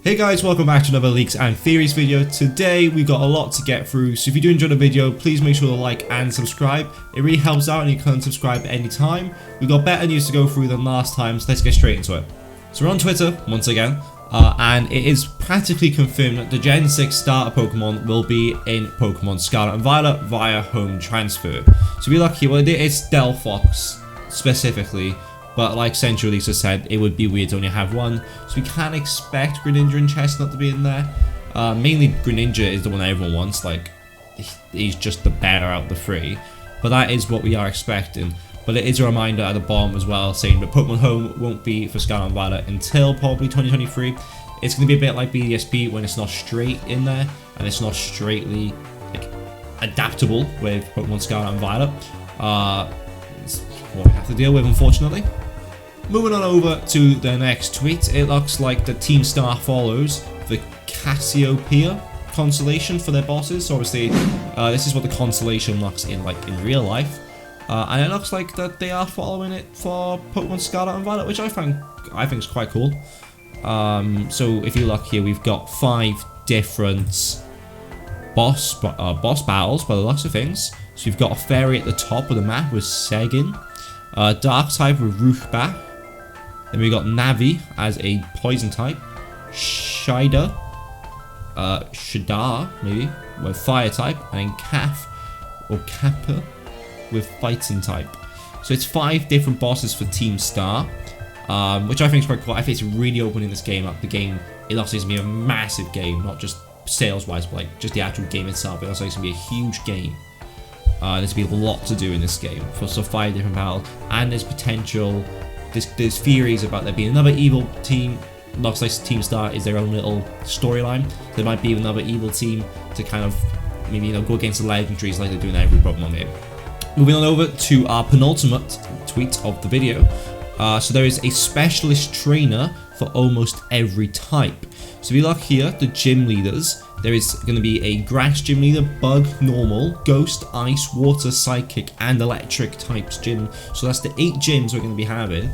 Hey guys, welcome back to another Leaks and Theories video. Today we've got a lot to get through, so if you do enjoy the video, please make sure to like and subscribe. It really helps out and you can subscribe at any time. We've got better news to go through than last time, so let's get straight into it. So we're on Twitter, once again, and it is practically confirmed that the Gen 6 starter Pokemon will be in Pokemon Scarlet and Violet via home transfer. So be lucky, well it's Delphox specifically, but like Central Lisa said, it would be weird to only have one, so we can expect Greninja and Chestnut to be in there. Mainly Greninja is the one that everyone wants, like, he's just the better out of the three, but that is what we are expecting. But it is a reminder at the bottom as well, saying that Pokemon Home won't be for Scarlet and Violet until probably 2023. It's going to be a bit like BDSP when it's not straight in there, and it's not straightly like, adaptable with Pokemon Scarlet and Violet. It's what we have to deal with, unfortunately. Moving on over to the next tweet, it looks like the Team Star follows the Cassiopeia constellation for their bosses. So obviously, this is what the constellation looks in real life, and it looks like that they are following it for Pokemon Scarlet and Violet, which I think is quite cool. So if you look here, we've got 5 different boss battles by the looks of things. So we've got a fairy at the top of the map with Segin, Dark type with Ruchbach. Then we got Navi as a poison type, Shidar maybe with fire type, and then Kappa with fighting type. So it's 5 different bosses for Team Star, which I think is quite cool. I think it's really opening this game up. The game, it looks like it's going to be a massive game, not just sales wise, but like just the actual game itself. It looks like it's going to be a huge game. There's going to be a lot to do in this game for 5 different battles, and there's potential. There's theories about there being another evil team. Looks like Team Star is their own little storyline. There might be another evil team to kind of maybe go against the legendaries like they do in every Pokemon game. Moving on over to our penultimate tweet of the video. So there is a specialist trainer for almost every type. So if you look here, the gym leaders, there is going to be a grass gym leader, bug, normal, ghost, ice, water, psychic, and electric types gym. So that's the 8 gyms we're going to be having.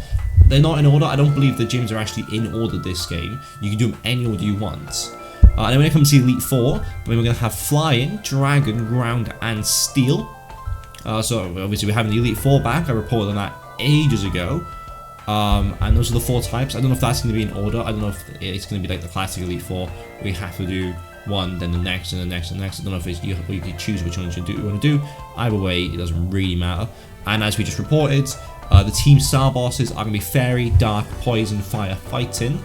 They're not in order. I don't believe the gyms are actually in order this game. You can do them any order you want. And then when it comes to Elite 4, then we're going to have Flying, Dragon, Ground, and Steel. So obviously we're having the Elite 4 back. I reported on that ages ago. And those are the 4 types. I don't know if that's going to be in order. I don't know if it's going to be like the classic Elite 4. We have to do one, then the next, and the next, and the next. I don't know if it's, you can choose which ones you want to do. Either way, it doesn't really matter. And as we just reported, the Team Star bosses are going to be Fairy, Dark, Poison, Fire, Fighting.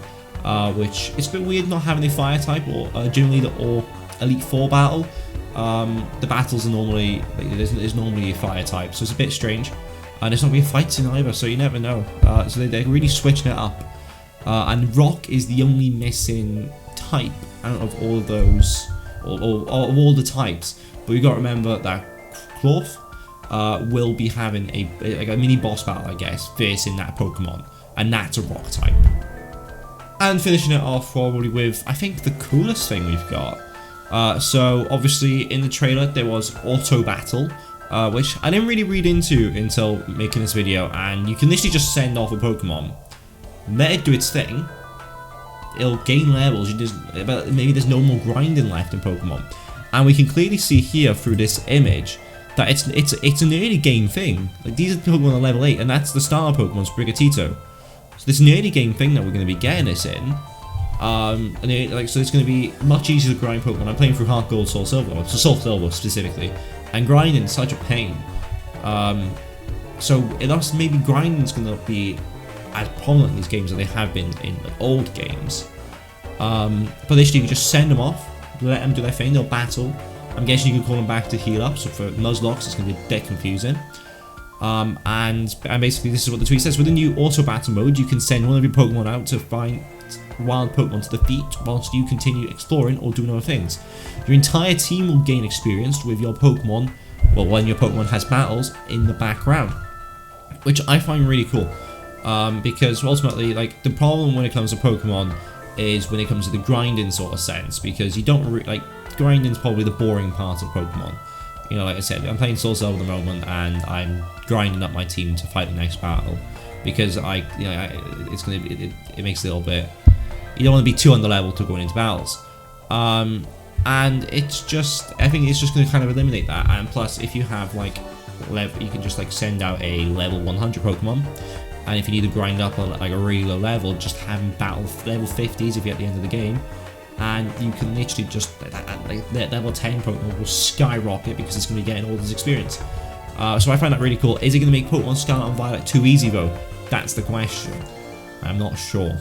Which it's a bit weird not having a Fire type or a Gym Leader or Elite 4 battle. The battles are normally, there's normally a Fire type, so it's a bit strange. And it's not really fighting either, so you never know. So they're really switching it up. And Rock is the only missing type out of all of those, or all the types. But you got to remember that Cloth will be having a mini boss battle, I guess, facing that Pokemon, and that's a Rock type. And finishing it off probably with, I think, the coolest thing we've got. So obviously in the trailer there was Auto Battle. Which I didn't really read into until making this video, and you can literally just send off a Pokemon, let it do its thing, it'll gain levels, maybe there's no more grinding left in Pokemon. And we can clearly see here through this image that it's an early game thing. Like, these are Pokemon at level 8, and that's the starter Pokemon, Sprigatito. So this is an early game thing that we're going to be getting this in. So it's going to be much easier to grind Pokemon. I'm playing through Heart Gold, Soul Silver, so Soul Silver specifically. And grinding is such a pain. So it looks maybe grinding's going to be as prominent in these games as they have been in the old games. But literally you can just send them off, let them do their thing, they'll battle. I'm guessing you can call them back to heal up, so for Nuzlocke it's going to be a bit confusing. And basically this is what the tweet says. With the new auto battle mode, you can send one of your Pokemon out to find wild Pokemon to defeat whilst you continue exploring or doing other things. Your entire team will gain experience with your Pokemon, well, when your Pokemon has battles in the background, which I find really cool. Because ultimately, like, the problem when it comes to Pokemon is when it comes to the grinding sort of sense, because you don't grinding is probably the boring part of Pokemon. You know, like I said, I'm playing Soul Silver at the moment, and I'm grinding up my team to fight the next battle, because it makes it a little bit You don't want to be too underleveled to going into battles. And it's just, I think it's just going to kind of eliminate that. And plus, if you have like level, you can just like send out a level 100 Pokemon. And if you need to grind up like a really low level, just have them battle level 50s if you're at the end of the game. And you can literally just, that level 10 Pokemon will skyrocket because it's going to be getting all this experience. So I find that really cool. Is it going to make Pokemon Scarlet and Violet too easy though? That's the question. I'm not sure.